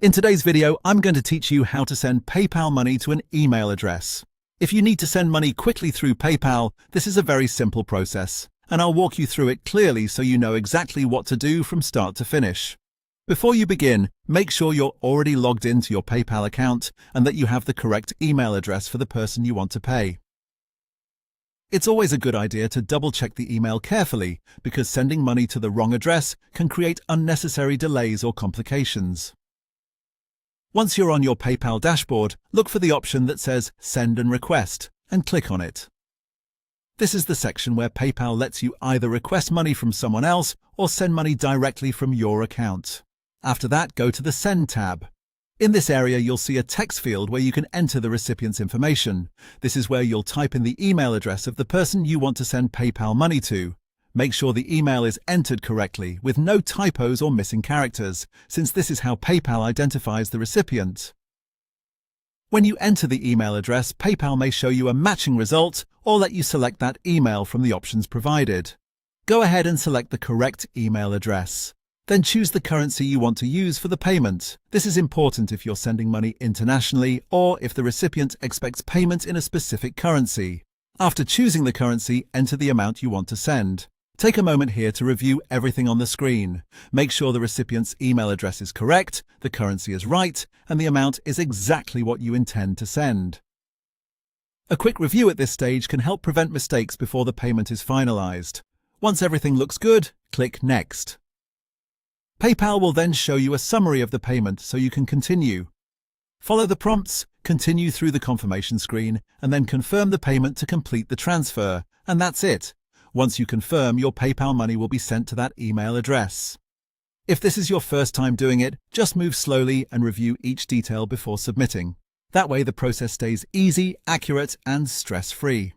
In today's video, I'm going to teach you how to send PayPal money to an email address. If you need to send money quickly through PayPal, this is a very simple process, and I'll walk you through it clearly so you know exactly what to do from start to finish. Before you begin, make sure you're already logged into your PayPal account and that you have the correct email address for the person you want to pay. It's always a good idea to double-check the email carefully because sending money to the wrong address can create unnecessary delays or complications. Once you're on your PayPal dashboard, look for the option that says Send and Request and click on it. This is the section where PayPal lets you either request money from someone else or send money directly from your account. After that, go to the Send tab. In this area, you'll see a text field where you can enter the recipient's information. This is where you'll type in the email address of the person you want to send PayPal money to. Make sure the email is entered correctly with no typos or missing characters, since this is how PayPal identifies the recipient. When you enter the email address, PayPal may show you a matching result or let you select that email from the options provided. Go ahead and select the correct email address. Then choose the currency you want to use for the payment. This is important if you're sending money internationally or if the recipient expects payment in a specific currency. After choosing the currency, enter the amount you want to send. Take a moment here to review everything on the screen. Make sure the recipient's email address is correct, the currency is right, and the amount is exactly what you intend to send. A quick review at this stage can help prevent mistakes before the payment is finalized. Once everything looks good, click Next. PayPal will then show you a summary of the payment so you can continue. Follow the prompts, continue through the confirmation screen, and then confirm the payment to complete the transfer. And that's it. Once you confirm, your PayPal money will be sent to that email address. If this is your first time doing it, just move slowly and review each detail before submitting. That way the process stays easy, accurate, and stress-free.